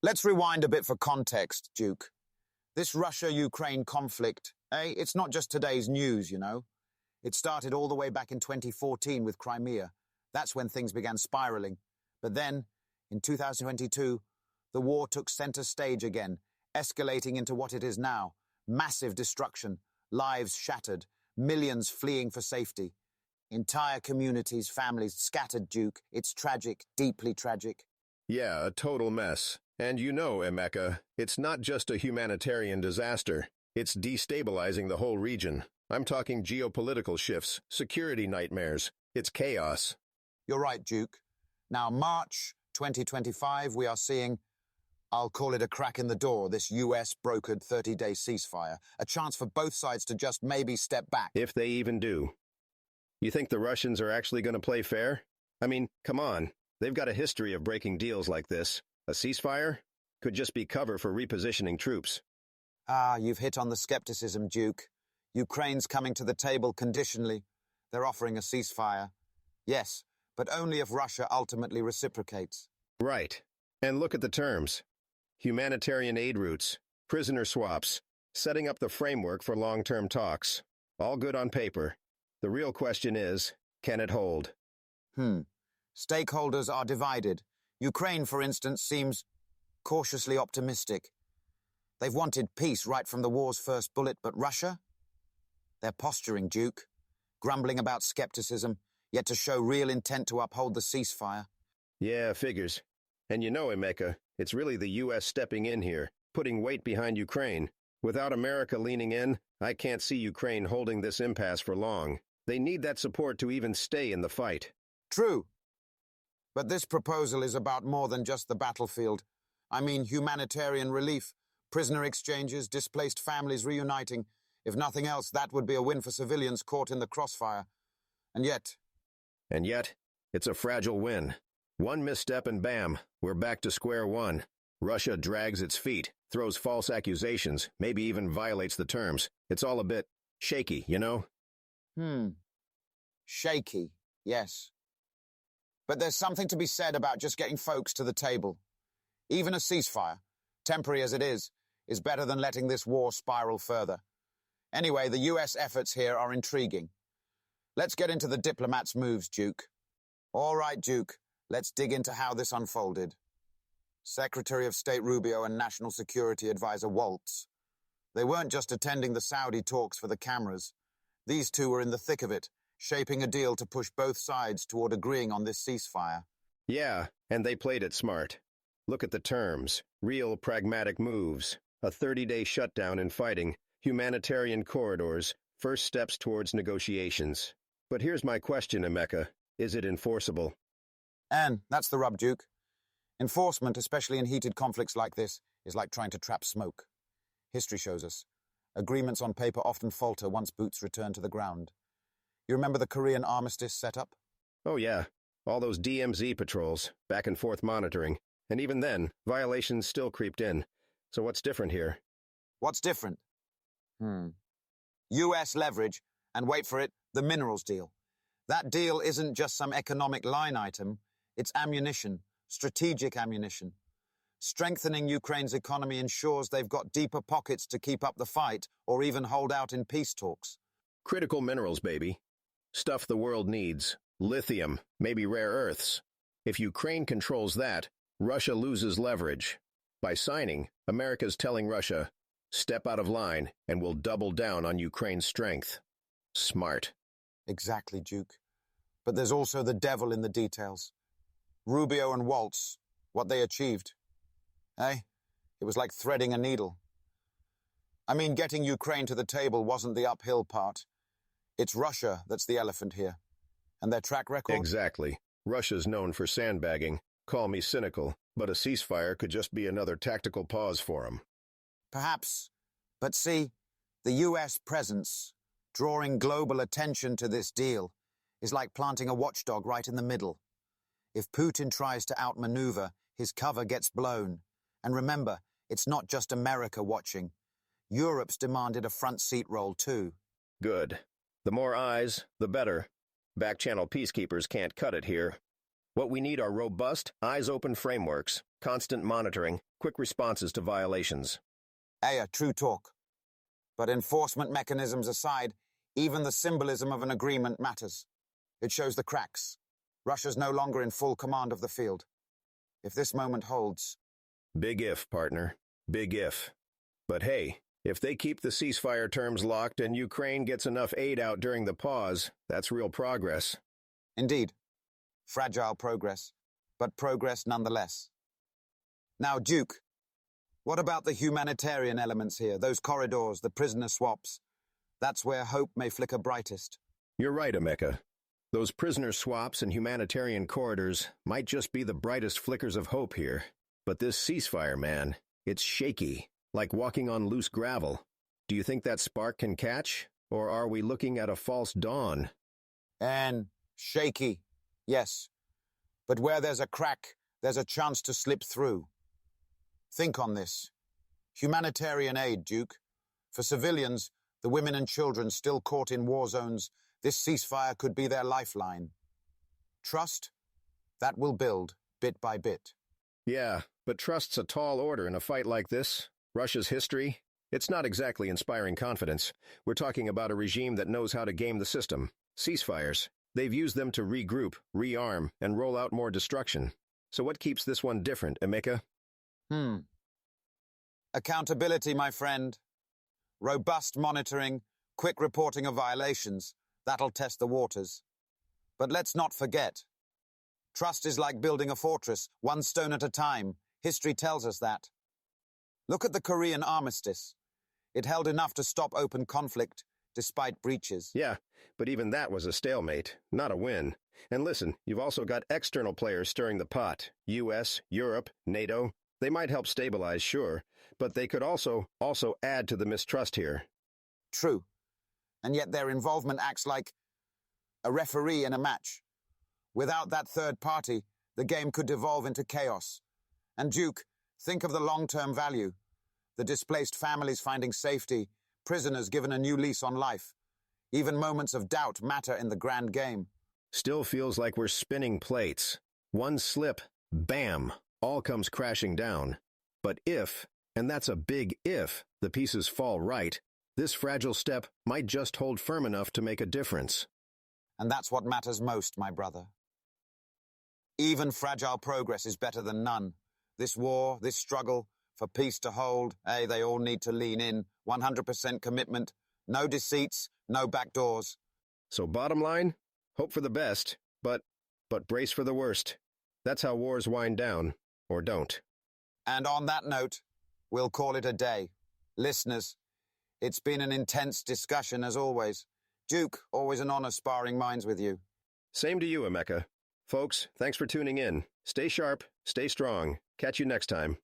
Let's rewind a bit for context, Duke. This Russia-Ukraine conflict, it's not just today's news, you know. It started all the way back in 2014 with Crimea. That's when things began spiraling. But then, in 2022, the war took center stage again, escalating into what it is now. Massive destruction, lives shattered, millions fleeing for safety. Entire communities, families scattered, Duke. It's tragic, deeply tragic. Yeah, a total mess. And you know, Emeka, it's not just a humanitarian disaster. It's destabilizing the whole region. I'm talking geopolitical shifts, security nightmares. It's chaos. You're right, Duke. Now, March 2025, we are seeing, I'll call it a crack in the door, this US-brokered 30-day ceasefire. A chance for both sides to just maybe step back. If they even do. You think the Russians are actually going to play fair? I mean, come on. They've got a history of breaking deals like this. A ceasefire could just be cover for repositioning troops. You've hit on the skepticism, Duke. Ukraine's coming to the table conditionally. They're offering a ceasefire. Yes, but only if Russia ultimately reciprocates. Right. And look at the terms. Humanitarian aid routes, prisoner swaps, setting up the framework for long-term talks. All good on paper. The real question is, can it hold? Stakeholders are divided. Ukraine, for instance, seems cautiously optimistic. They've wanted peace right from the war's first bullet, but Russia? They're posturing, Duke, grumbling about skepticism, yet to show real intent to uphold the ceasefire. Yeah, figures. And you know, Emeka, it's really the U.S. stepping in here, putting weight behind Ukraine. Without America leaning in, I can't see Ukraine holding this impasse for long. They need that support to even stay in the fight. True. But this proposal is about more than just the battlefield. I mean humanitarian relief, prisoner exchanges, displaced families reuniting. If nothing else, that would be a win for civilians caught in the crossfire. And yet, it's a fragile win. One misstep and bam, we're back to square one. Russia drags its feet, throws false accusations, maybe even violates the terms. It's all a bit shaky, you know? Shaky, yes. But there's something to be said about just getting folks to the table. Even a ceasefire, temporary as it is better than letting this war spiral further. Anyway, the US efforts here are intriguing. Let's get into the diplomats' moves, Duke. All right, Duke, let's dig into how this unfolded. Secretary of State Rubio and National Security Advisor Waltz. They weren't just attending the Saudi talks for the cameras. These two were in the thick of it, shaping a deal to push both sides toward agreeing on this ceasefire. Yeah, and they played it smart. Look at the terms. Real pragmatic moves. A 30-day shutdown in fighting. Humanitarian corridors. First steps towards negotiations. But here's my question, Emeka. Is it enforceable? And that's the rub, Duke. Enforcement, especially in heated conflicts like this, is like trying to trap smoke. History shows us. Agreements on paper often falter once boots return to the ground. You remember the Korean armistice setup? Oh yeah, all those DMZ patrols, back and forth monitoring. And even then, violations still creeped in. So what's different here? What's different? US leverage, and wait for it, the minerals deal. That deal isn't just some economic line item, it's ammunition, strategic ammunition. Strengthening Ukraine's economy ensures they've got deeper pockets to keep up the fight or even hold out in peace talks. Critical minerals, baby. Stuff the world needs. Lithium, maybe rare earths. If Ukraine controls that, Russia loses leverage. By signing, America's telling Russia, step out of line and we'll double down on Ukraine's strength. Smart. Exactly, Duke. But there's also the devil in the details. Rubio and Waltz, what they achieved. It was like threading a needle. I mean, getting Ukraine to the table wasn't the uphill part. It's Russia that's the elephant here. And their track record? Exactly. Russia's known for sandbagging. Call me cynical, but a ceasefire could just be another tactical pause for them. Perhaps. But see, the US presence, drawing global attention to this deal, is like planting a watchdog right in the middle. If Putin tries to outmaneuver, his cover gets blown. And remember, it's not just America watching. Europe's demanded a front seat role too. Good. The more eyes, the better. Back-channel peacekeepers can't cut it here. What we need are robust, eyes-open frameworks, constant monitoring, quick responses to violations. Aya, true talk. But enforcement mechanisms aside, even the symbolism of an agreement matters. It shows the cracks. Russia's no longer in full command of the field. If this moment holds... Big if, partner. Big if. But hey, if they keep the ceasefire terms locked and Ukraine gets enough aid out during the pause, that's real progress. Indeed. Fragile progress, but progress nonetheless. Now, Duke, what about the humanitarian elements here, those corridors, the prisoner swaps? That's where hope may flicker brightest. You're right, Emeka. Those prisoner swaps and humanitarian corridors might just be the brightest flickers of hope here. But this ceasefire, man, it's shaky, like walking on loose gravel. Do you think that spark can catch, or are we looking at a false dawn? And shaky, yes. But where there's a crack, there's a chance to slip through. Think on this. Humanitarian aid, Duke. For civilians, the women and children still caught in war zones, this ceasefire could be their lifeline. Trust? That will build, bit by bit. Yeah, but trust's a tall order in a fight like this. Russia's history, it's not exactly inspiring confidence. We're talking about a regime that knows how to game the system. Ceasefires. They've used them to regroup, rearm, and roll out more destruction. So what keeps this one different, Emeka? Accountability, my friend. Robust monitoring, quick reporting of violations. That'll test the waters. But let's not forget. Trust is like building a fortress, one stone at a time. History tells us that. Look at the Korean armistice. It held enough to stop open conflict, despite breaches. Yeah, but even that was a stalemate, not a win. And listen, you've also got external players stirring the pot. US, Europe, NATO. They might help stabilize, sure, but they could also add to the mistrust here. True. And yet their involvement acts like a referee in a match. Without that third party, the game could devolve into chaos. And Duke, think of the long-term value. The displaced families finding safety, prisoners given a new lease on life. Even moments of doubt matter in the grand game. Still feels like we're spinning plates. One slip, bam, all comes crashing down. But if, and that's a big if, the pieces fall right, this fragile step might just hold firm enough to make a difference. And that's what matters most, my brother. Even fragile progress is better than none. This war, this struggle, for peace to hold, they all need to lean in, 100% commitment, no deceits, no backdoors. So bottom line, hope for the best, but brace for the worst. That's how wars wind down, or don't. And on that note, we'll call it a day. Listeners, it's been an intense discussion as always. Duke, always an honor sparring minds with you. Same to you, Emeka. Folks, thanks for tuning in. Stay sharp, stay strong. Catch you next time.